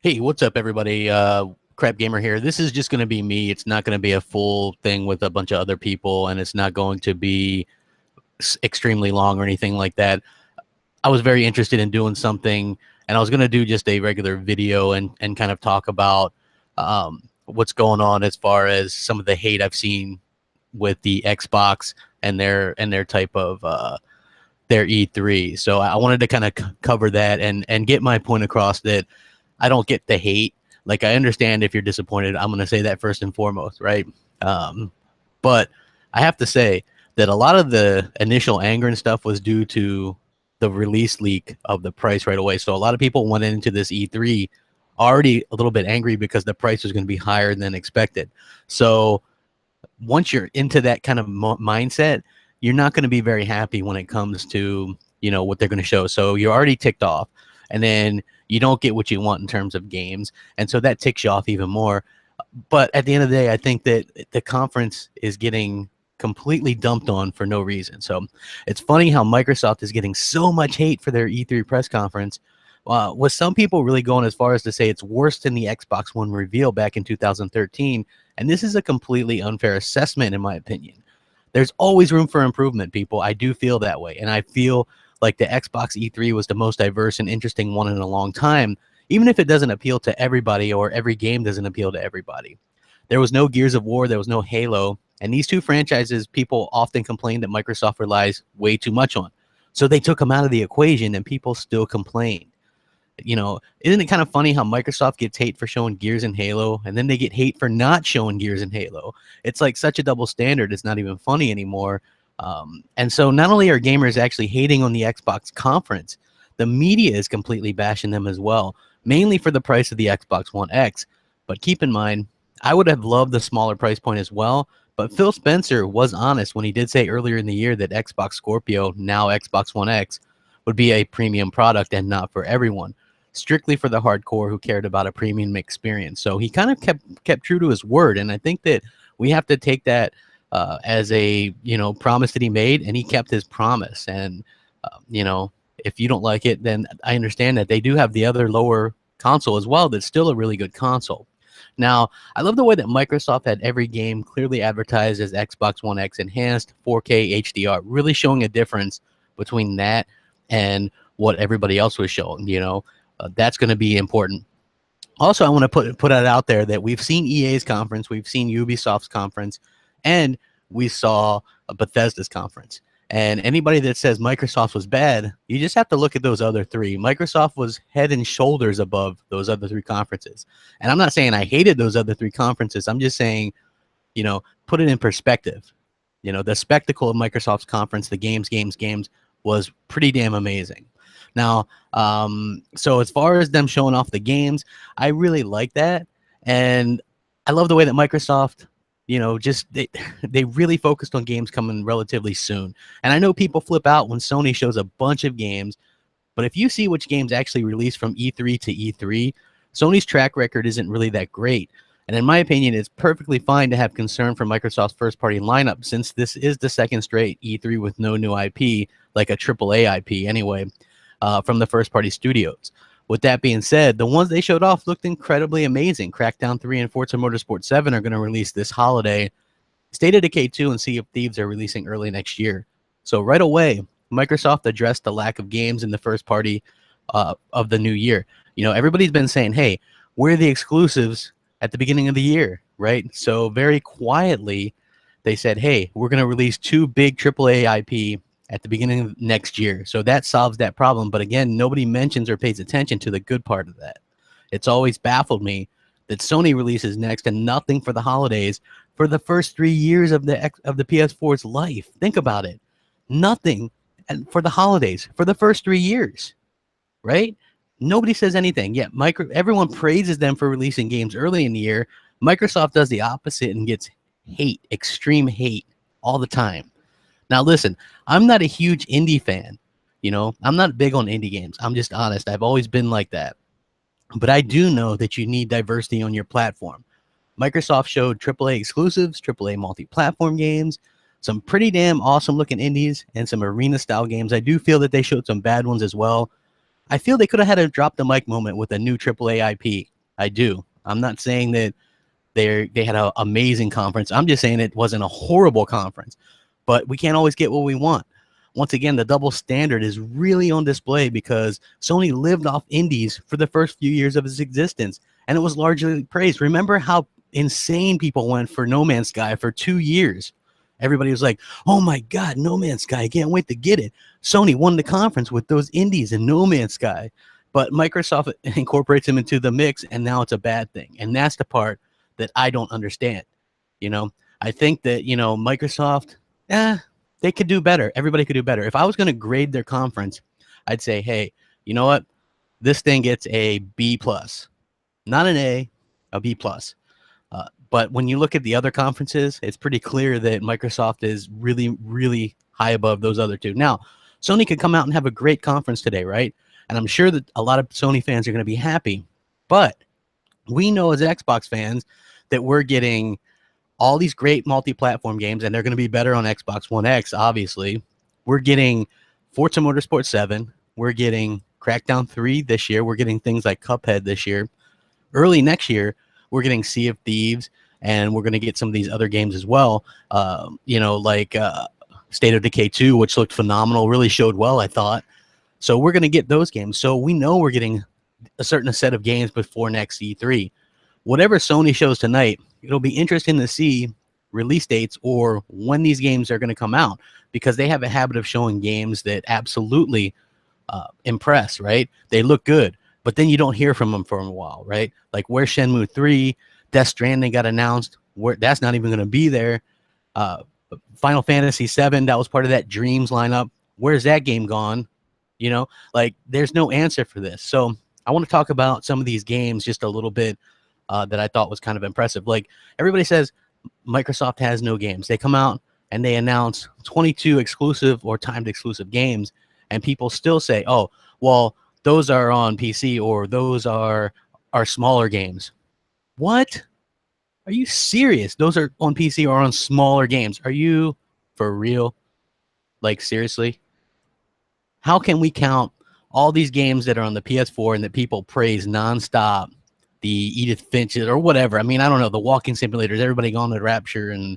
Hey, what's up, everybody? Crapgamer here. This is just going to be me. It's not going to be a full thing with a bunch of other people, and it's not going to be extremely long or anything like that. I was very interested in doing something, and I was going to do just a regular video and kind of talk about what's going on as far as some of the hate I've seen with the Xbox and their type of their E3. So I wanted to kind of cover that and get my point across that I don't get the hate. Like, I understand if you're disappointed. I'm going to say that first and foremost, right? But I have to say that a lot of the initial anger and stuff was due to the release leak of the price right away. So a lot of people went into this E3 already a little bit angry because the price was going to be higher than expected. So once you're into that kind of mindset, you're not going to be very happy when it comes to, what they're going to show. So you're already ticked off, and then you don't get what you want in terms of games. And so that ticks you off even more. But at the end of the day, I think that the conference is getting completely dumped on for no reason. So it's funny how Microsoft is getting so much hate for their E3 press conference, with some people really going as far as to say it's worse than the Xbox One reveal back in 2013. And this is a completely unfair assessment, in my opinion. There's always room for improvement, people. I do feel that way. And I feel like the Xbox E3 was the most diverse and interesting one in a long time, even if it doesn't appeal to everybody or every game doesn't appeal to everybody. There was no Gears of War, there was no Halo, and these two franchises people often complain that Microsoft relies way too much on. So they took them out of the equation and people still complain. Isn't it kind of funny how Microsoft gets hate for showing Gears and Halo, and then they get hate for not showing Gears and Halo? It's like such a double standard. It's not even funny anymore. And so not only are gamers actually hating on the Xbox conference, the media is completely bashing them as well, mainly for the price of the Xbox One X. But keep in mind, I would have loved the smaller price point as well. But Phil Spencer was honest when he did say earlier in the year that Xbox Scorpio, now Xbox One X, would be a premium product and not for everyone, strictly for the hardcore who cared about a premium experience. So he kind of kept true to his word, and I think that we have to take that as a promise that he made, and he kept his promise. And if you don't like it, then I understand that they do have the other lower console as well that's still a really good console. Now, I love the way that Microsoft had every game clearly advertised as Xbox One X enhanced 4K HDR, really showing a difference between that and what everybody else was showing. That's going to be important. Also, I want to put it out there that we've seen EA's conference, we've seen Ubisoft's conference, and we saw Bethesda's conference. And anybody that says Microsoft was bad, you just have to look at those other three. Microsoft was head and shoulders above those other three conferences. And I'm not saying I hated those other three conferences. I'm just saying, put it in perspective. The spectacle of Microsoft's conference, the games was pretty damn amazing. Now, so as far as them showing off the games, I really like that. And I love the way that Microsoft, they really focused on games coming relatively soon. And I know people flip out when Sony shows a bunch of games, but if you see which games actually release from E3 to E3, Sony's track record isn't really that great. And in my opinion, it's perfectly fine to have concern for Microsoft's first-party lineup, since this is the second straight E3 with no new IP, like a AAA IP anyway, from the first-party studios. With that being said, the ones they showed off looked incredibly amazing. Crackdown 3 and Forza Motorsport 7 are going to release this holiday. State of Decay 2 and Sea of Thieves are releasing early next year. So right away, Microsoft addressed the lack of games in the first party of the new year. Everybody's been saying, hey, where are the exclusives at the beginning of the year, right? So very quietly, they said, hey, we're going to release 2 big AAA IP at the beginning of next year. So that solves that problem. But again, nobody mentions or pays attention to the good part of that. It's always baffled me that Sony releases next and nothing for the holidays for the first 3 years of the PS4's life. Think about it. Nothing for the holidays for the first 3 years, right? Nobody says anything. Yet everyone praises them for releasing games early in the year. Microsoft does the opposite and gets hate, extreme hate, all the time. Now, listen, I'm not a huge indie fan. I'm not big on indie games. I'm just honest. I've always been like that. But I do know that you need diversity on your platform. Microsoft showed AAA exclusives, AAA multi-platform games, some pretty damn awesome looking indies, and some arena-style games. I do feel that they showed some bad ones as well. I feel they could have had a drop the mic moment with a new AAA IP. I do. I'm not saying that they had an amazing conference. I'm just saying it wasn't a horrible conference. But we can't always get what we want. Once again, the double standard is really on display because Sony lived off indies for the first few years of its existence, and it was largely praised. Remember how insane people went for No Man's Sky for 2 years? Everybody was like, oh my God, No Man's Sky, I can't wait to get it. Sony won the conference with those indies and No Man's Sky. But Microsoft incorporates them into the mix, and now it's a bad thing. And that's the part that I don't understand. You know, I think that, Microsoft, they could do better. Everybody could do better. If I was going to grade their conference, I'd say, hey, you know what? This thing gets a B plus, not an a B plus. But when you look at the other conferences, it's pretty clear that Microsoft is really, really high above those other two. Now, Sony could come out and have a great conference today, right? And I'm sure that a lot of Sony fans are going to be happy. But we know as Xbox fans that we're getting all these great multi-platform games, and they're going to be better on Xbox One X, obviously. We're getting Forza Motorsport 7. We're getting Crackdown 3 this year. We're getting things like Cuphead this year. Early next year, we're getting Sea of Thieves, and we're going to get some of these other games as well, like State of Decay 2, which looked phenomenal, really showed well, I thought. So we're going to get those games. So we know we're getting a certain set of games before next E3. Whatever Sony shows tonight, it'll be interesting to see release dates or when these games are going to come out, because they have a habit of showing games that absolutely impress, right? They look good, but then you don't hear from them for a while, right? Like where's Shenmue 3? Death Stranding got announced. That's not even going to be there. Final Fantasy 7, that was part of that Dreams lineup. Where's that game gone? Like there's no answer for this. So I want to talk about some of these games just a little bit that I thought was kind of impressive. Like everybody says Microsoft has no games. They come out and they announce 22 exclusive or timed exclusive games, and people still say, oh, well, those are on PC or those are smaller games. What? Are you serious? Those are on PC or on smaller games. Are you for real? Like seriously? How can we count all these games that are on the PS4 and that people praise nonstop? The Edith Finches or whatever. I mean, I don't know, the walking simulators, everybody gone to Rapture, and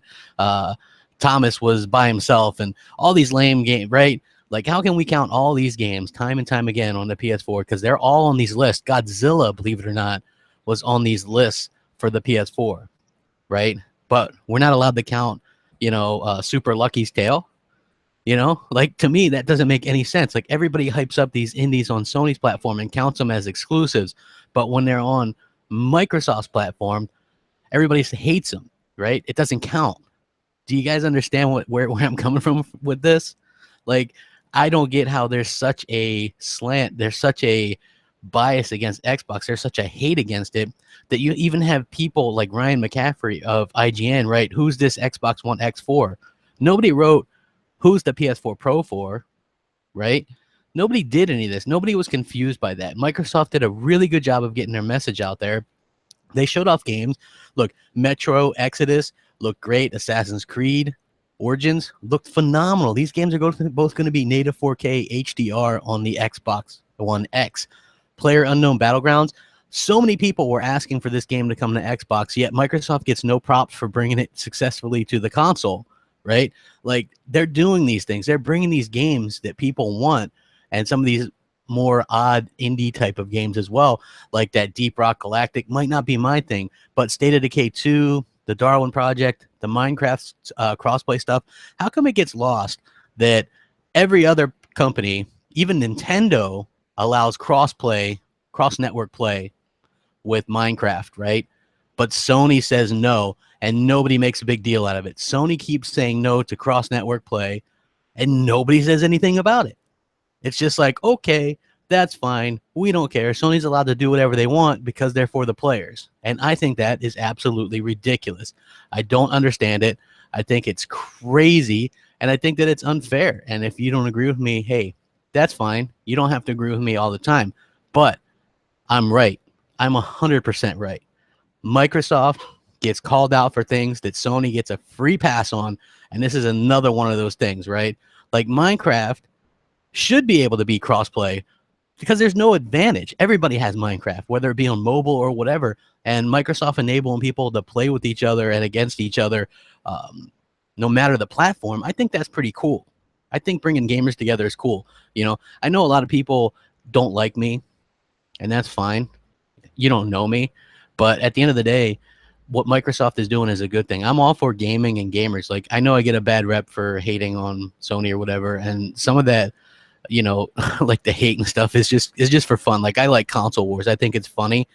Thomas was by himself, and all these lame games, right? Like, how can we count all these games time and time again on the PS4? Because they're all on these lists. Godzilla, believe it or not, was on these lists for the PS4, right? But we're not allowed to count, Super Lucky's Tale. Like to me, that doesn't make any sense. Like everybody hypes up these indies on Sony's platform and counts them as exclusives, but when they're on Microsoft's platform, everybody hates them, right? It doesn't count. Do you guys understand where I'm coming from with this? Like, I don't get how there's such a slant, there's such a bias against Xbox, there's such a hate against it, that you even have people like Ryan McCaffrey of IGN, right? Who's this Xbox One X for? Nobody wrote, who's the PS4 Pro for, right? Nobody did any of this. Nobody was confused by that. Microsoft did a really good job of getting their message out there. They showed off games. Look, Metro Exodus looked great. Assassin's Creed Origins looked phenomenal. These games are both going to be native 4K HDR on the Xbox One X. PlayerUnknown Battlegrounds. So many people were asking for this game to come to Xbox, yet Microsoft gets no props for bringing it successfully to the console, right? Like, they're doing these things. They're bringing these games that people want, and some of these more odd indie type of games as well, like that Deep Rock Galactic might not be my thing, but State of Decay 2, the Darwin Project, the Minecraft crossplay stuff, how come it gets lost that every other company, even Nintendo, allows crossplay, cross-network play with Minecraft, right? But Sony says no, and nobody makes a big deal out of it. Sony keeps saying no to cross-network play, and nobody says anything about it. It's just like, okay, that's fine. We don't care. Sony's allowed to do whatever they want because they're for the players. And I think that is absolutely ridiculous. I don't understand it. I think it's crazy, and I think that it's unfair. And if you don't agree with me, hey, that's fine. You don't have to agree with me all the time. But I'm right. I'm 100% right. Microsoft gets called out for things that Sony gets a free pass on, and this is another one of those things, right? Like Minecraft should be able to be crossplay because there's no advantage. Everybody has Minecraft, whether it be on mobile or whatever. And Microsoft enabling people to play with each other and against each other, no matter the platform, I think that's pretty cool. I think bringing gamers together is cool. You know, I know a lot of people don't like me, and that's fine. You don't know me, but at the end of the day, what Microsoft is doing is a good thing. I'm all for gaming and gamers. Like, I know I get a bad rep for hating on Sony or whatever, and some of that, you know, like the hate and stuff is just for fun. Like, I like console wars. I think it's funny,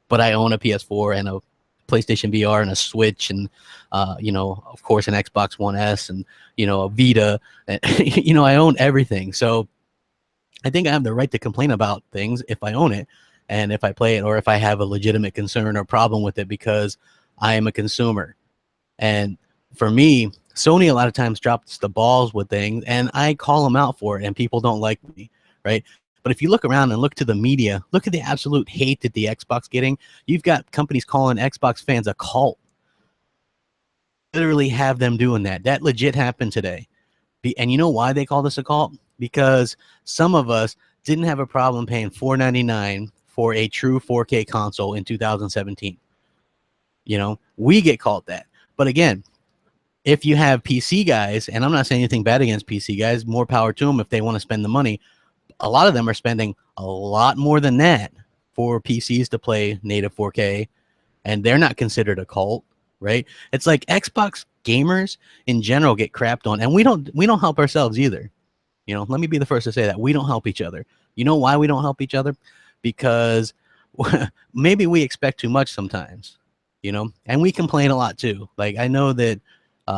but I own a PS4 and a PlayStation VR and a Switch and, you know, of course, an Xbox One S and, you know, a Vita. And, you know, I own everything. So I think I have the right to complain about things if I own it and if I play it or if I have a legitimate concern or problem with it because I am a consumer. And for me, Sony a lot of times drops the balls with things and I call them out for it and people don't like me, right? But if you look around and look to the media, look at the absolute hate that the Xbox getting. You've got companies calling Xbox fans a cult. Literally have them doing that. That legit happened today. And you know why they call this a cult? Because some of us didn't have a problem paying $4.99 for a true 4K console in 2017. You know, we get called that. But again, if you have PC guys, and I'm not saying anything bad against PC guys, more power to them if they want to spend the money. A lot of them are spending a lot more than that for PCs to play native 4K, and they're not considered a cult, right? It's like Xbox gamers in general get crapped on, and we don't help ourselves either. You know, let me be the first to say that we don't help each other. You know why we don't help each other? Because maybe we expect too much sometimes, you know, and we complain a lot too. Like, I know that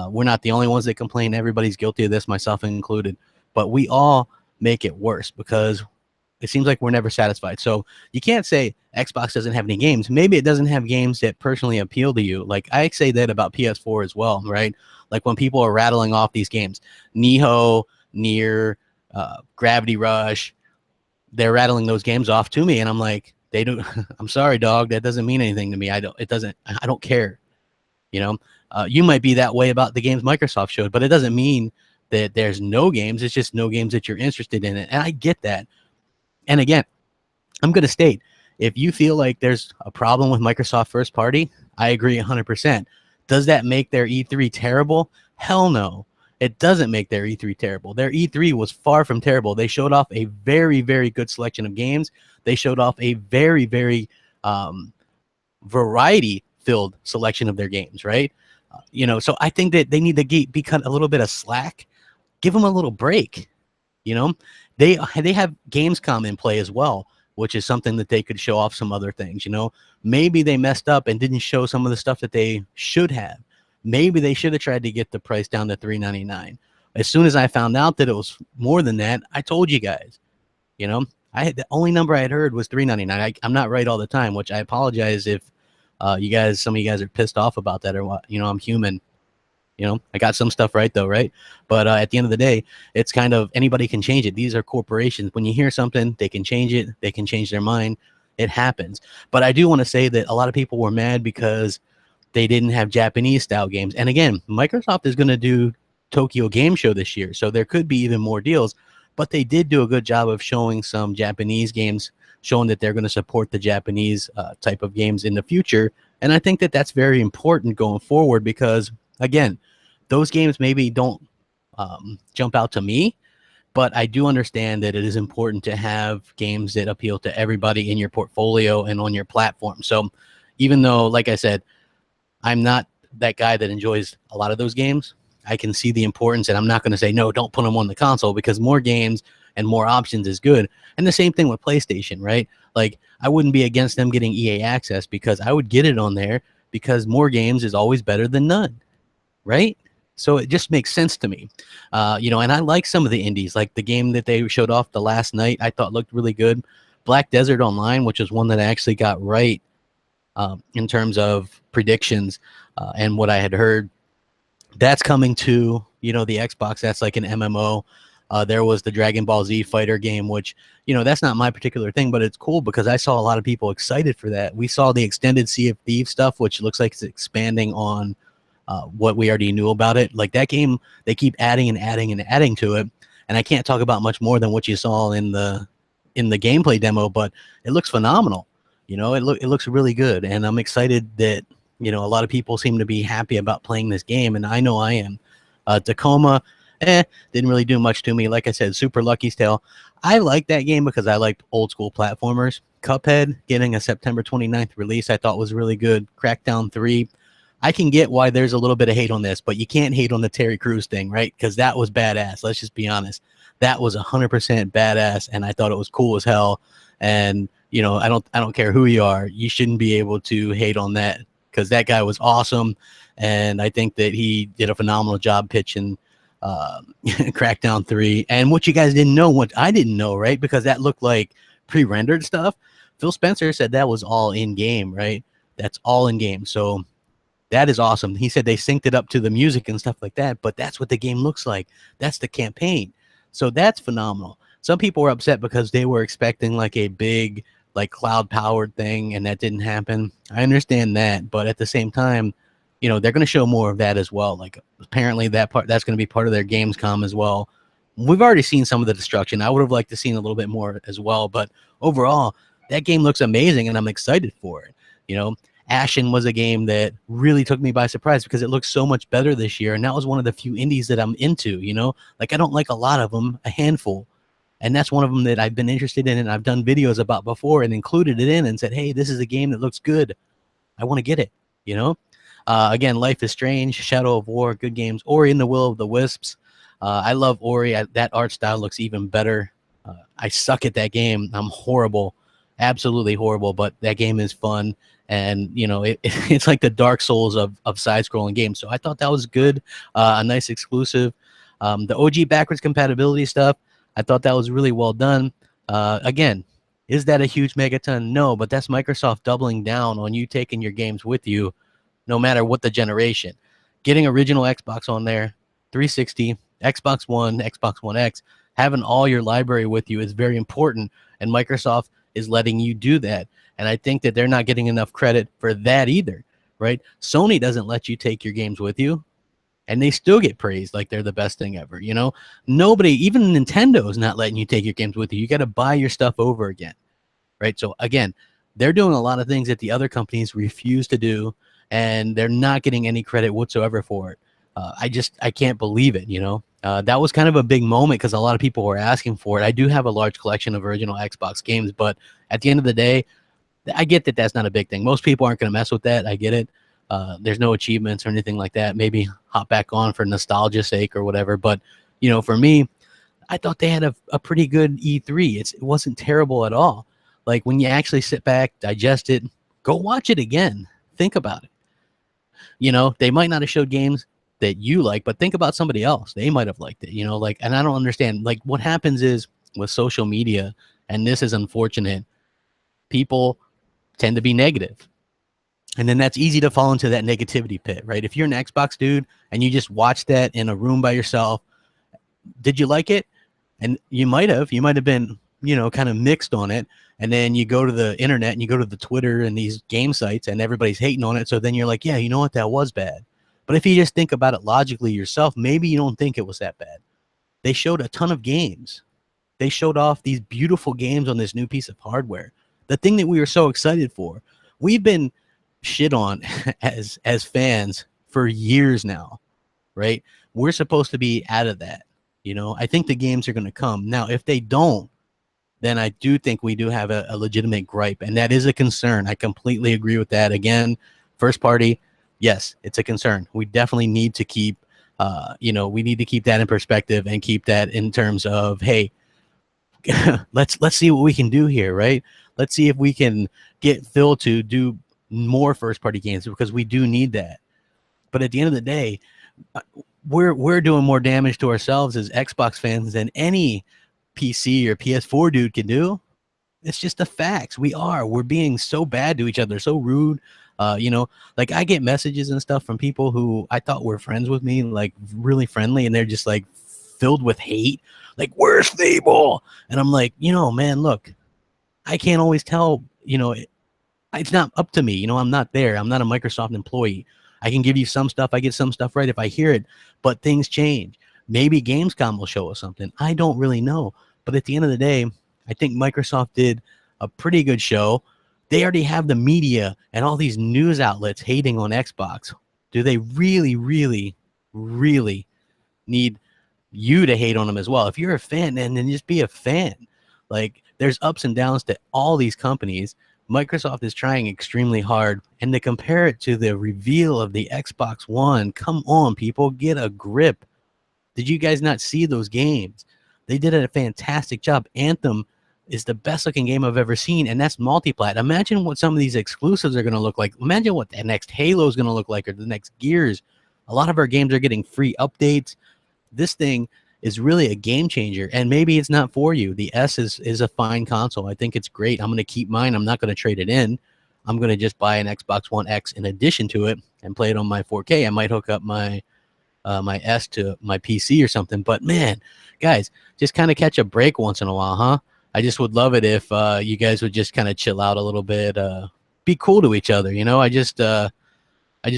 we're not the only ones that complain. Everybody's guilty of this, myself included, but we all make it worse because it seems like we're never satisfied. So you can't say Xbox doesn't have any games. Maybe it doesn't have games that personally appeal to you. Like, I say that about PS4 as well, right? Like, when people are rattling off these games, Nioh, Nier, Gravity Rush, they're rattling those games off to me, and I'm like, they don't. I'm sorry, dog. That doesn't mean anything to me. I don't care. You know, you might be that way about the games Microsoft showed, but it doesn't mean that there's no games. It's just no games that you're interested in it. And I get that. And again, I'm going to state, if you feel like there's a problem with Microsoft first party, I agree 100%. Does that make their E3 terrible? Hell no. It doesn't make their E3 terrible. Their E3 was far from terrible. They showed off a very, very good selection of games. They showed off a very, very variety-filled selection of their games, right? You know, so I think that they need to be cut a little bit of slack. Give them a little break. You know, they have Gamescom in play as well, which is something that they could show off some other things. You know, maybe they messed up and didn't show some of the stuff that they should have. Maybe they should have tried to get the price down to $3.99. As soon as I found out that it was more than that, I told you guys. You know, the only number I had heard was $3.99. I'm not right all the time, which I apologize if some of you guys are pissed off about that or what. You know, I'm human. You know, I got some stuff right though, right? But at the end of the day, it's kind of anybody can change it. These are corporations. When you hear something, they can change it. They can change their mind. It happens. But I do want to say that a lot of people were mad because they didn't have Japanese style games. And again, Microsoft is going to do Tokyo Game Show this year, so there could be even more deals. But they did do a good job of showing some Japanese games, showing that they're going to support the Japanese type of games in the future. And I think that that's very important going forward because, again, those games maybe don't jump out to me, but I do understand that it is important to have games that appeal to everybody in your portfolio and on your platform. So even though, like I said, I'm not that guy that enjoys a lot of those games, I can see the importance, and I'm not going to say, no, don't put them on the console because more games and more options is good. And the same thing with PlayStation, right? Like, I wouldn't be against them getting EA access because I would get it on there because more games is always better than none, right? So it just makes sense to me. You know, and I like some of the indies, like the game that they showed off the last night, I thought looked really good. Black Desert Online, which is one that I actually got right in terms of predictions and what I had heard. That's coming to, you know, the Xbox. That's like an MMO. There was the Dragon Ball Z fighter game, which, you know, that's not my particular thing, but it's cool because I saw a lot of people excited for that. We saw the extended Sea of Thieves stuff, which looks like it's expanding on what we already knew about it. Like, that game, they keep adding and adding and adding to it. And I can't talk about much more than what you saw in the in the gameplay demo, but it looks phenomenal. You know, it looks really good, and I'm excited that, you know, a lot of people seem to be happy about playing this game, and I know I am. Tacoma, didn't really do much to me. Like I said, Super Lucky's Tale, I like that game because I liked old school platformers. Cuphead getting a September 29th release, I thought was really good. Crackdown 3, I can get why there's a little bit of hate on this, but you can't hate on the Terry Crews thing, right? Because that was badass. Let's just be honest. That was 100% badass, and I thought it was cool as hell. And you know, I don't care who you are, you shouldn't be able to hate on that, because that guy was awesome, and I think that he did a phenomenal job pitching Crackdown 3. And what you guys didn't know, what I didn't know, right? Because that looked like pre-rendered stuff. Phil Spencer said that was all in game, right? That's all in game. So that is awesome. He said they synced it up to the music and stuff like that, but that's what the game looks like. That's the campaign. So that's phenomenal. Some people were upset because they were expecting like a big, like cloud powered thing, and that didn't happen. I understand that, but at the same time, you know, they're going to show more of that as well. Like apparently that's going to be part of their Gamescom as well. We've already seen some of the destruction. I would have liked to seen a little bit more as well, but overall, that game looks amazing, and I'm excited for it. You know, Ashen was a game that really took me by surprise because it looks so much better this year, and that was one of the few indies that I'm into. You know, like I don't like a lot of them, a handful. And that's one of them that I've been interested in, and I've done videos about before and included it in and said, hey, this is a game that looks good. I want to get it, you know? Again, Life is Strange, Shadow of War, good games. Ori and the Will of the Wisps. I love Ori. That art style looks even better. I suck at that game. I'm horrible, absolutely horrible, but that game is fun. And, you know, it's like the Dark Souls of side-scrolling games. So I thought that was good, a nice exclusive. The OG backwards compatibility stuff, I thought that was really well done. Again, is that a huge megaton? No, but that's Microsoft doubling down on you taking your games with you no matter what the generation. Getting original Xbox on there, 360, Xbox One, Xbox One X, having all your library with you is very important, and Microsoft is letting you do that. And I think that they're not getting enough credit for that either, right? Sony doesn't let you take your games with you, and they still get praised like they're the best thing ever, you know? Nobody, even Nintendo, is not letting you take your games with you. You got to buy your stuff over again, right? So again, they're doing a lot of things that the other companies refuse to do, and they're not getting any credit whatsoever for it. I can't believe it, you know? That was kind of a big moment because a lot of people were asking for it. I do have a large collection of original Xbox games, but at the end of the day, I get that that's not a big thing. Most people aren't going to mess with that. I get it. There's no achievements or anything like that. Maybe hop back on for nostalgia's sake or whatever. But, you know, for me, I thought they had a pretty good E3. It wasn't terrible at all. Like when you actually sit back, digest it, go watch it again. Think about it. You know, they might not have showed games that you like, but think about somebody else. They might have liked it, you know, like, and I don't understand. Like what happens is with social media, and this is unfortunate, people tend to be negative. And then that's easy to fall into that negativity pit, right? If you're an Xbox dude and you just watch that in a room by yourself, did you like it? And you might have been, you know, kind of mixed on it. And then you go to the internet and you go to the Twitter and these game sites and everybody's hating on it. So then you're like, yeah, you know what? That was bad. But if you just think about it logically yourself, maybe you don't think it was that bad. They showed a ton of games. They showed off these beautiful games on this new piece of hardware. The thing that we were so excited for. We've been shit on as fans for years now, right? We're supposed to be out of that. You know, I think the games are going to come. Now, if they don't, then I do think we do have a legitimate gripe, and that is a concern. I completely agree with that. Again, first party, yes, it's a concern. We definitely need to keep, you know, we need to keep that in perspective and keep that in terms of, hey, let's see what we can do here, right? Let's see if we can get Phil to do more first party games, because we do need that. But at the end of the day, we're doing more damage to ourselves as Xbox fans than any PC or PS4 dude can do. It's just the facts. We're being so bad to each other, so rude. You know, like I get messages and stuff from people who I thought were friends with me, like really friendly, and they're just like filled with hate. Like, where's Fable? And I'm like, you know, man, look, I can't always tell, you know, it's not up to me. You know, I'm not there. I'm not a Microsoft employee. I can give you some stuff. I get some stuff right if I hear it, but things change. Maybe Gamescom will show us something. I don't really know. But at the end of the day, I think Microsoft did a pretty good show. They already have the media and all these news outlets hating on Xbox. Do they really, really, really need you to hate on them as well? If you're a fan, then just be a fan. Like, there's ups and downs to all these companies. Microsoft is trying extremely hard, and to compare it to the reveal of the Xbox One, come on, people, get a grip. Did you guys not see those games? They did a fantastic job. Anthem is the best looking game I've ever seen, and that's multiplat. Imagine what some of these exclusives are going to look like. Imagine what the next Halo is going to look like, or the next Gears. A lot of our games are getting free updates. This thing is really a game changer, and maybe it's not for you. The S is a fine console. I think it's great. I'm going to keep mine. I'm not going to trade it in. I'm going to just buy an Xbox One X in addition to it and play it on my 4K. I might hook up my S to my PC or something. But man, guys, just kind of catch a break once in a while, huh? I just would love it if you guys would just kind of chill out a little bit, be cool to each other. You know, I just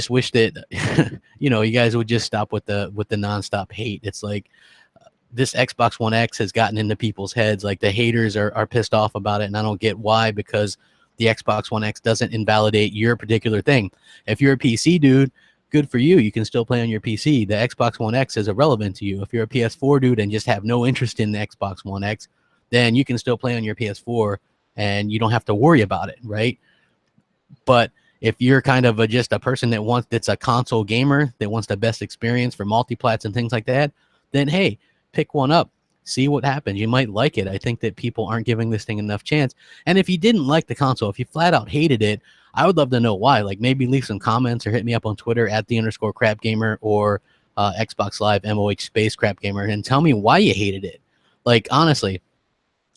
wish that you know, you guys would just stop with the nonstop hate. It's like this Xbox One X has gotten into people's heads. Like, the haters are pissed off about it, and I don't get why, because the Xbox One X doesn't invalidate your particular thing. If you're a PC dude, good for you. You can still play on your PC. The Xbox One X is irrelevant to you. If you're a PS4 dude and just have no interest in the Xbox One X, then you can still play on your PS4 and you don't have to worry about it, right? But if you're kind of just a person that's a console gamer that wants the best experience for multiplats and things like that, then hey, pick one up. See what happens. You might like it. I think that people aren't giving this thing enough chance. And if you didn't like the console, if you flat out hated it, I would love to know why. Like, maybe leave some comments or hit me up on Twitter at @the_Crapgamer or Xbox Live MOH space Crapgamer and tell me why you hated it. Like, honestly.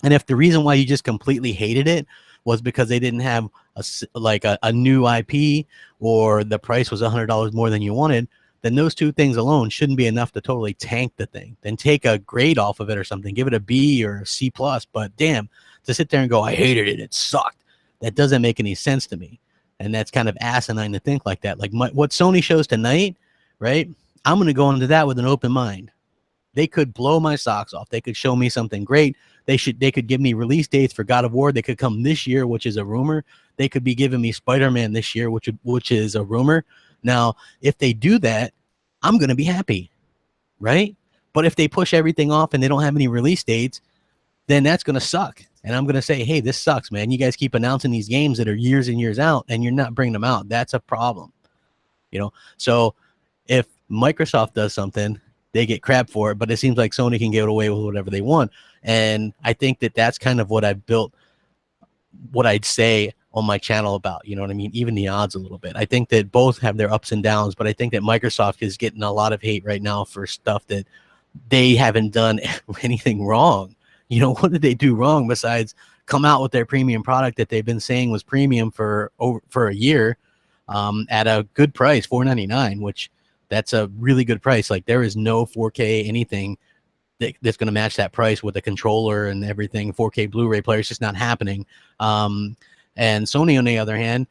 And if the reason why you just completely hated it was because they didn't have a new IP, or the price was $100 more than you wanted, then those two things alone shouldn't be enough to totally tank the thing. Then take a grade off of it or something, give it a B or a C+. But damn, to sit there and go, I hated it, it sucked, that doesn't make any sense to me. And that's kind of asinine to think like that. Like what Sony shows tonight, right? I'm going to go into that with an open mind. They could blow my socks off. They could show me something great. They could give me release dates for God of War. They could come this year, which is a rumor. They could be giving me Spider-Man this year, which is a rumor. Now, if they do that, I'm going to be happy, right? But if they push everything off and they don't have any release dates, then that's going to suck. And I'm going to say, hey, this sucks, man. You guys keep announcing these games that are years and years out, and you're not bringing them out. That's a problem, you know? So if Microsoft does something, they get crap for it, but it seems like Sony can get away with whatever they want. And I think that that's kind of what I've built, what I'd say on my channel about, you know what I mean? Even the odds a little bit. I think that both have their ups and downs, but I think that Microsoft is getting a lot of hate right now for stuff that they haven't done anything wrong. You know, what did they do wrong besides come out with their premium product that they've been saying was premium for a year at a good price, $4.99, which that's a really good price. Like, there is no 4K anything that's going to match that price with a controller and everything. 4K Blu-ray player is just not happening. And Sony, on the other hand,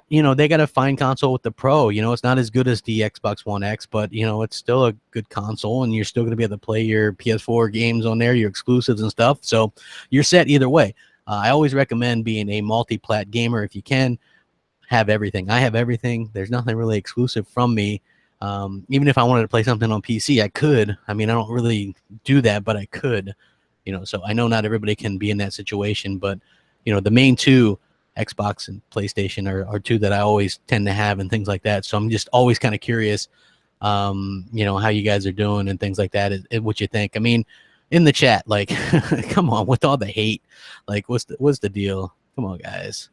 you know, they got a fine console with the Pro. You know, it's not as good as the Xbox One X, but, you know, it's still a good console, and you're still going to be able to play your PS4 games on there, your exclusives and stuff. So you're set either way. I always recommend being a multi-plat gamer if you can. Have everything. I have everything. There's nothing really exclusive from me. Even if I wanted to play something on PC, I could. I mean, I don't really do that, but I could. You know, so I know not everybody can be in that situation, but, you know, the main two, Xbox and PlayStation, are two that I always tend to have and things like that. So I'm just always kind of curious, you know, how you guys are doing and things like that, what you think. I mean, in the chat, like, come on, with all the hate, like, what's the deal? Come on, guys.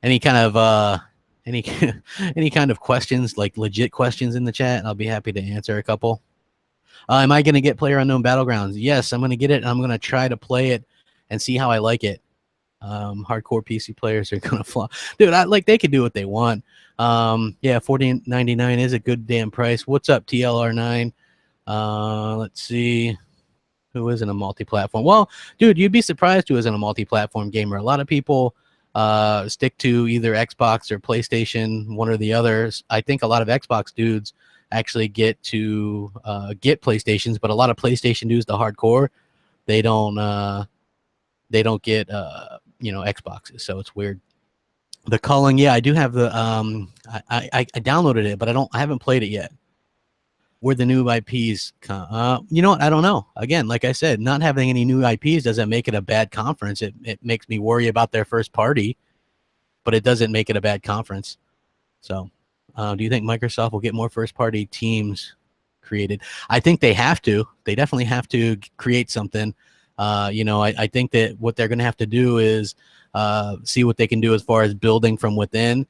Any kind of any kind of questions, like legit questions in the chat? I'll be happy to answer a couple. Am I going to get PlayerUnknown Battlegrounds? Yes, I'm going to get it, and I'm going to try to play it and see how I like it. Hardcore PC players are going to flop. Dude, like, they can do what they want. Yeah, $14.99 is a good damn price. What's up, TLR9? Let's see. Who isn't a multi-platform? Well, dude, you'd be surprised who isn't a multi-platform gamer. A lot of people stick to either Xbox or PlayStation, one or the others. I think a lot of Xbox dudes actually get PlayStations, but a lot of PlayStation dudes, the hardcore, they don't they don't get Xboxes. So it's weird. The Culling, yeah, I do have the I downloaded it, but I haven't played it yet. Where the new IPs come, you know what? I don't know. Again, like I said, not having any new IPs doesn't make it a bad conference. It makes me worry about their first party, but it doesn't make it a bad conference. So, do you think Microsoft will get more first party teams created? I think they have to. They definitely have to create something. I think that what they're going to have to do is see what they can do as far as building from within.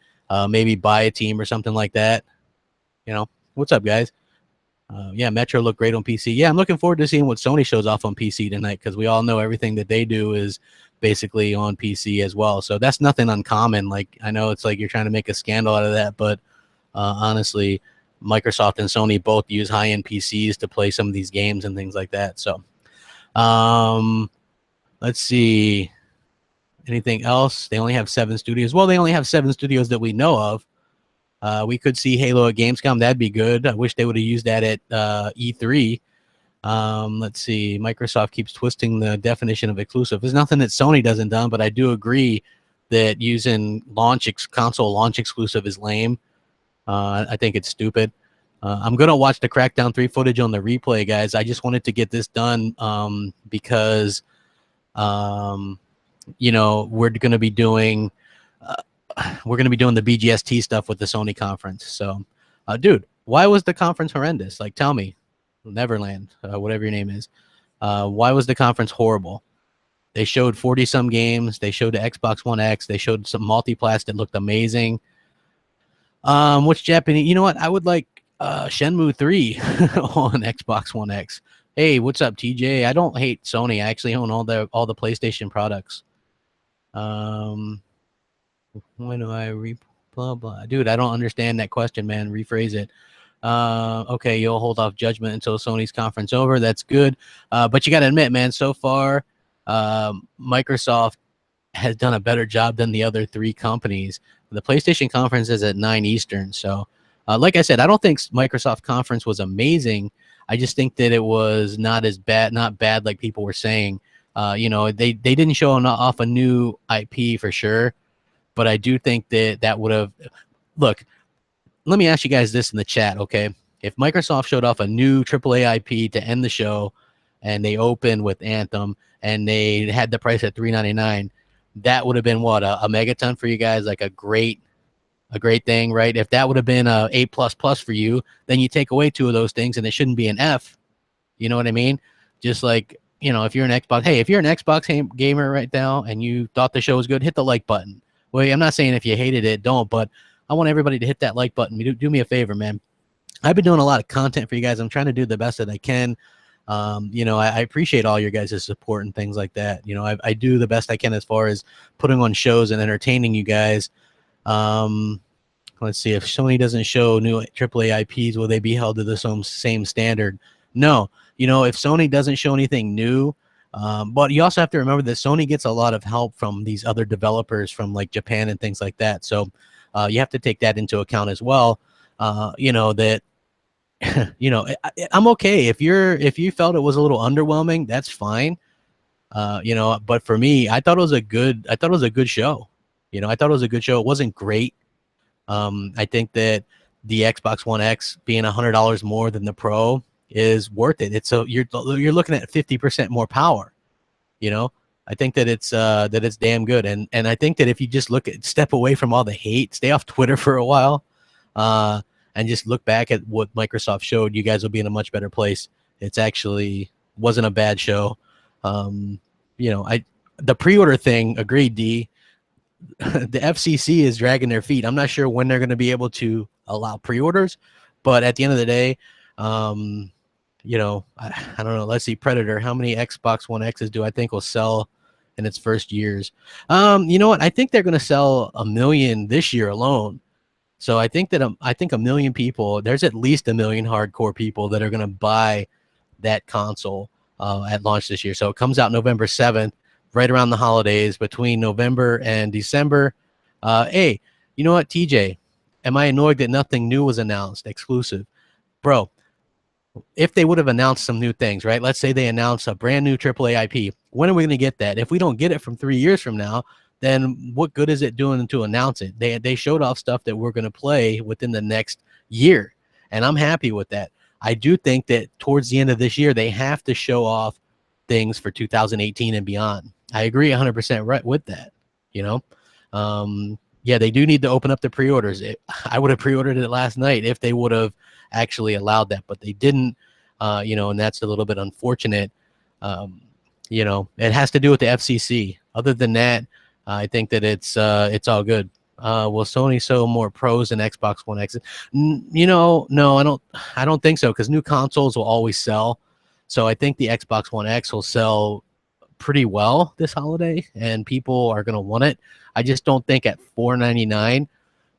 Maybe buy a team or something like that. What's up, guys? Yeah, Metro looked great on PC. Yeah, I'm looking forward to seeing what Sony shows off on PC tonight, because we all know everything that they do is basically on PC as well. So that's nothing uncommon. Like, I know it's like you're trying to make a scandal out of that, but honestly, Microsoft and Sony both use high-end PCs to play some of these games and things like that. So let's see. Anything else? They only have 7 studios. Well, they only have 7 studios that we know of. We could see Halo at Gamescom. That'd be good. I wish they would have used that at E3. Let's see. Microsoft keeps twisting the definition of exclusive. There's nothing that Sony doesn't done, but I do agree that using console launch exclusive is lame. I think it's stupid. I'm going to watch the Crackdown 3 footage on the replay, guys. I just wanted to get this done because, we're going to be doing the BGST stuff with the Sony conference. So, dude, why was the conference horrendous? Like, tell me. Neverland, whatever your name is. Why was the conference horrible? They showed 40-some games. They showed the Xbox One X. They showed some multiplats that looked amazing. Which Japanese? You know what? I would like Shenmue 3 on Xbox One X. Hey, what's up, TJ? I don't hate Sony. I actually own all the PlayStation products. When do I blah blah? Dude, I don't understand that question, man. Rephrase it. Okay, you'll hold off judgment until Sony's conference over. That's good. But you got to admit, man, so far, Microsoft has done a better job than the other 3 companies. The PlayStation conference is at 9 Eastern. So, like I said, I don't think Microsoft conference was amazing. I just think that it was not bad like people were saying. They didn't show off a new IP for sure. But I do think that would have... Look, let me ask you guys this in the chat, okay? If Microsoft showed off a new AAA IP to end the show, and they opened with Anthem, and they had the price at $399, that would have been what, a megaton for you guys, like a great thing, right? If that would have been a A++ for you, then you take away 2 of those things, and it shouldn't be an F. You know what I mean? Just like, if you're an Xbox gamer right now, and you thought the show was good, hit the like button. Well, I'm not saying if you hated it, don't, but I want everybody to hit that like button. Do me a favor, man. I've been doing a lot of content for you guys. I'm trying to do the best that I can. I appreciate all your guys' support and things like that. I do the best I can as far as putting on shows and entertaining you guys. Let's see. If Sony doesn't show new AAA IPs, will they be held to the same standard? No. If Sony doesn't show anything new, but you also have to remember that Sony gets a lot of help from these other developers from like Japan and things like that. So you have to take that into account as well. That I'm okay if you felt it was a little underwhelming, that's fine. But for me, I thought it was a good show. I thought it was a good show. It wasn't great. I think that the Xbox One X being $100 more than the Pro is worth it. You're looking at 50% more power. I think that it's damn good. And I think that if you just step away from all the hate, stay off Twitter for a while, and just look back at what Microsoft showed, you guys will be in a much better place. It's actually wasn't a bad show. The pre-order thing, agreed, D. The FCC is dragging their feet. I'm not sure when they're going to be able to allow pre-orders, but at the end of the day, I don't know. Let's see, Predator. How many Xbox One X's do I think will sell in its first years? You know what? I think they're going to sell 1 million this year alone. So I think that 1 million people. There's at least 1 million hardcore people that are going to buy that console at launch this year. So it comes out November 7th, right around the holidays, between November and December. Hey, you know what, TJ? Am I annoyed that nothing new was announced exclusive, bro? If they would have announced some new things, right? Let's say they announce a brand new AAA IP. When are we going to get that? If we don't get it from 3 years from now, then what good is it doing to announce it? They showed off stuff that we're going to play within the next year, and I'm happy with that. I do think that towards the end of this year, they have to show off things for 2018 and beyond. I agree 100% right with that. You know, yeah, they do need to open up the pre-orders. I would have pre-ordered it last night if they would have actually allowed that, but they didn't. You know, and that's a little bit unfortunate. You know, it has to do with the FCC. Other than that, I think that it's all good. Will Sony sell more pros than Xbox One X? You know, no, I don't think so, because new consoles will always sell. So I think the Xbox One X will sell pretty well this holiday, and people are going to want it. I just don't think at $499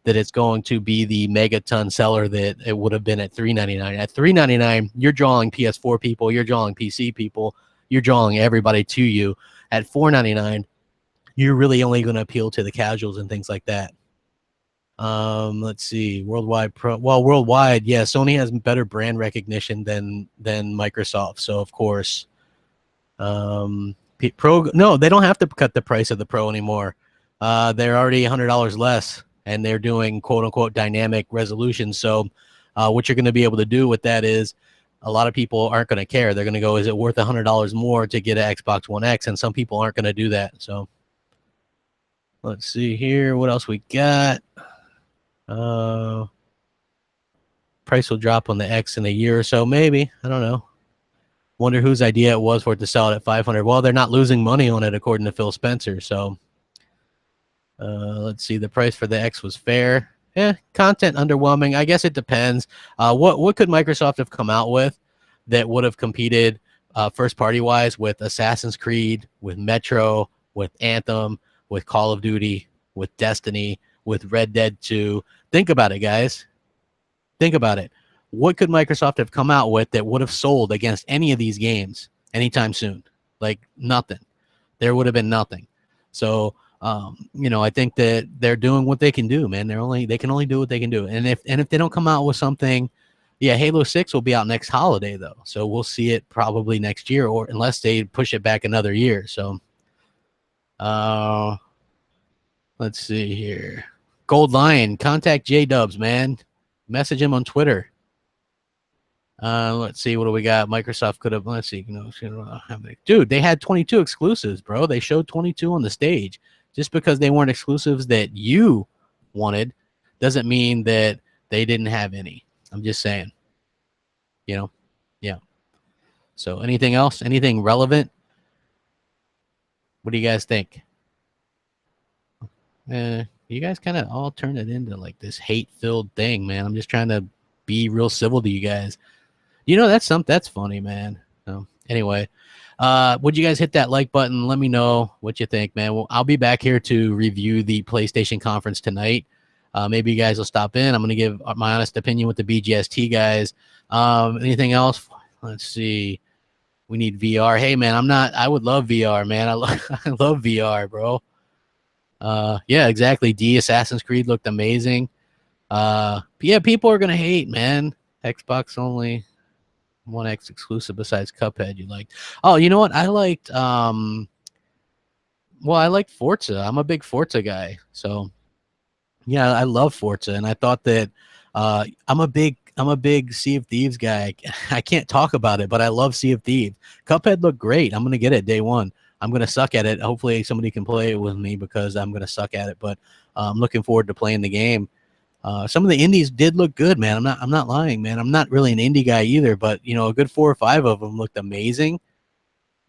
that it's going to be the megaton seller that it would have been at $399. At $399, you're drawing PS4 people, you're drawing PC people, you're drawing everybody to you. At $499, you're really only going to appeal to the casuals and things like that. Let's see, worldwide pro. Well, worldwide, yeah, Sony has better brand recognition than Microsoft. So of course, Pro. No, they don't have to cut the price of the Pro anymore. They're already $100 less, and they're doing quote unquote dynamic resolution. So, what you're going to be able to do with that is, a lot of people aren't going to care. They're going to go, is it worth $100 more to get an Xbox One X? And some people aren't going to do that. So, let's see here. What else we got? Price will drop on the X in a year or so, maybe. I don't know. Wonder whose idea it was for it to sell it at 500. Well, they're not losing money on it, according to Phil Spencer. So, let's see. The price for the X was fair. Yeah, content underwhelming. I guess it depends. What could Microsoft have come out with that would have competed first party wise with Assassin's Creed, with Metro, with Anthem, with Call of Duty, with Destiny, with Red Dead 2? Think about it, guys. Think about it. What could Microsoft have come out with that would have sold against any of these games anytime soon? Like nothing. There would have been nothing. So, you know, I think that they're doing what they can do, man. They can only do what they can do. And if they don't come out with something, yeah, Halo 6 will be out next holiday though. So we'll see it probably next year, or unless they push it back another year. So, let's see here. Gold Lion, contact J-Dubs, man. Message him on Twitter. Let's see, what do we got? Microsoft could have, let's see, dude, they had 22 exclusives, bro. They showed 22 on the stage. Just because they weren't exclusives that you wanted doesn't mean that they didn't have any. I'm just saying, you know, yeah. So anything else? Anything relevant? What do you guys think? You guys kind of all turn it into like this hate-filled thing, man. I'm just trying to be real civil to you guys. You know, that's funny, man. So anyway, would you guys hit that like button? Let me know what you think, man. Well, I'll be back here to review the PlayStation conference tonight. Maybe you guys will stop in. I'm going to give my honest opinion with the BGST guys. Anything else? Let's see. We need VR. Hey, man, I would love VR, man. I love VR, bro. Yeah, exactly. Assassin's Creed looked amazing. Yeah, people are going to hate, man. Xbox only. One X exclusive besides Cuphead you liked. Oh, you know what? I liked I liked Forza. I'm a big Forza guy. So yeah, I love Forza, and I thought that I'm a big Sea of Thieves guy. I can't talk about it, but I love Sea of Thieves. Cuphead looked great. I'm gonna get it day one. I'm gonna suck at it. Hopefully somebody can play it with me because I'm gonna suck at it. But I'm looking forward to playing the game. Some of the indies did look good, man. I'm not lying, man. I'm not really an indie guy either, but you know, a good 4 or 5 of them looked amazing.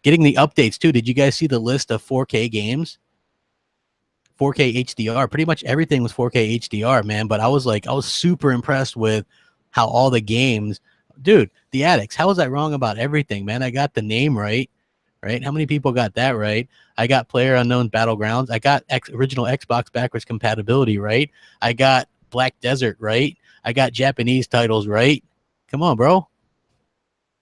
Getting the updates too. Did you guys see the list of 4K games? 4K HDR. Pretty much everything was 4K HDR, man. But I was super impressed with how all the games, dude. The Addicts. How was I wrong about everything, man? I got the name right. Right? How many people got that right? I got PlayerUnknown's Battlegrounds. I got original Xbox backwards compatibility right. I got Black Desert right. I got Japanese titles right. Come on, bro.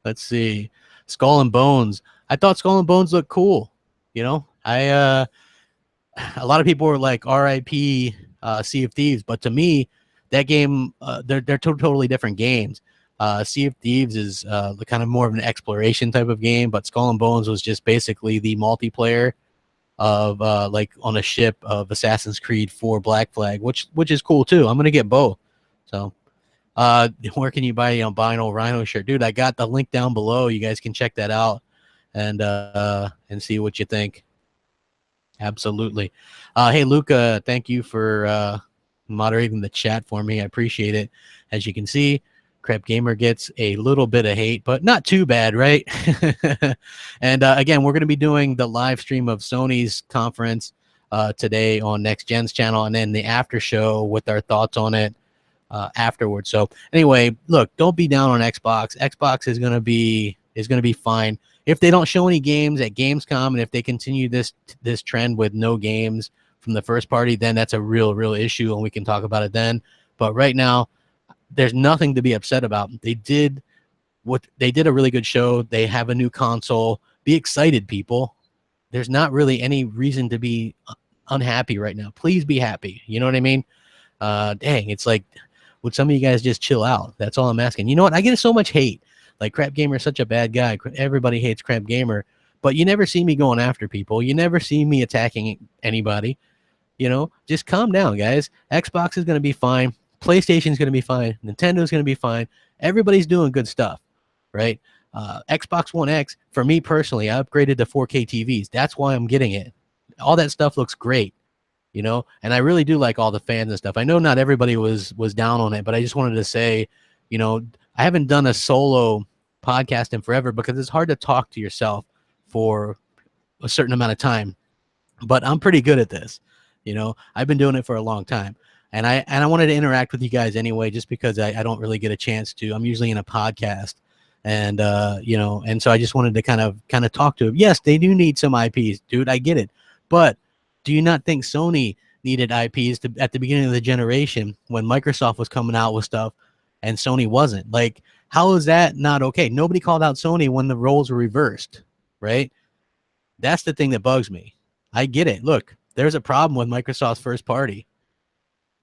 Let's see. Skull and Bones. I thought Skull and Bones looked cool. You know, a lot of people were like RIP Sea of Thieves, but to me, that game, they're totally different games. Sea of Thieves is the kind of more of an exploration type of game, but Skull and Bones was just basically the multiplayer of like on a ship of Assassin's Creed 4 Black Flag, which is cool too. I'm gonna get both. So where can you buy Vinyl Rhino shirt? Dude, I got the link down below. You guys can check that out and see what you think. Absolutely. Hey, Luca, thank you for moderating the chat for me. I appreciate it. As you can see, Crapgamer gets a little bit of hate, but not too bad, right? And again, we're going to be doing the live stream of Sony's conference today on Next Gen's channel, and then the after show with our thoughts on it afterwards. So anyway, look, don't be down on Xbox. Xbox is going to be fine. If they don't show any games at Gamescom, and if they continue this trend with no games from the first party, then that's a real issue, and we can talk about it then. But right now, there's nothing to be upset about. They did a really good show. They have a new console. Be excited, people. There's not really any reason to be unhappy right now. Please be happy. You know what I mean? Dang, it's like, would some of you guys just chill out? That's all I'm asking. You know what? I get so much hate. Like, Crapgamer is such a bad guy. Everybody hates Crapgamer, but you never see me going after people. You never see me attacking anybody. You know, just calm down, guys. Xbox is going to be fine. PlayStation is going to be fine. Nintendo is going to be fine. Everybody's doing good stuff, right? Xbox One X, for me personally, I upgraded to 4K TVs. That's why I'm getting it. All that stuff looks great, you know, and I really do like all the fans and stuff. I know not everybody was down on it, but I just wanted to say, you know, I haven't done a solo podcast in forever because it's hard to talk to yourself for a certain amount of time, but I'm pretty good at this. You know, I've been doing it for a long time, and I wanted to interact with you guys anyway, just because I don't really get a chance to. I'm usually in a podcast, and you know, and so I just wanted to kind of talk to them. Yes, they do need some IPs, dude. I get it, but do you not think Sony needed IPs at the beginning of the generation when Microsoft was coming out with stuff and Sony wasn't? Like, how is that not okay? Nobody called out Sony when the roles were reversed, right? That's the thing that bugs me. I get it. Look, there's a problem with Microsoft's first party,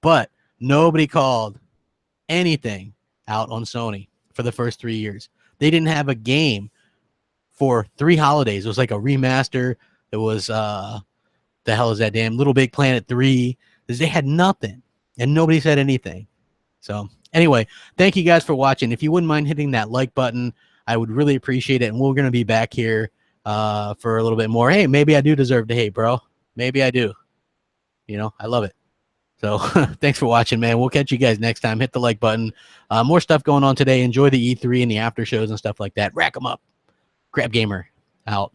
but nobody called anything out on Sony for the first 3 years. They didn't have a game for 3 holidays. It was like a remaster. It was the hell is that damn Little Big Planet 3? They had nothing, and nobody said anything. So anyway, thank you guys for watching. If you wouldn't mind hitting that like button, I would really appreciate it. And we're going to be back here for a little bit more. Hey, maybe I do deserve to hate, bro. Maybe I do. You know, I love it. So thanks for watching, man. We'll catch you guys next time. Hit the like button. More stuff going on today. Enjoy the E3 and the after shows and stuff like that. Rack them up. Crapgamer out.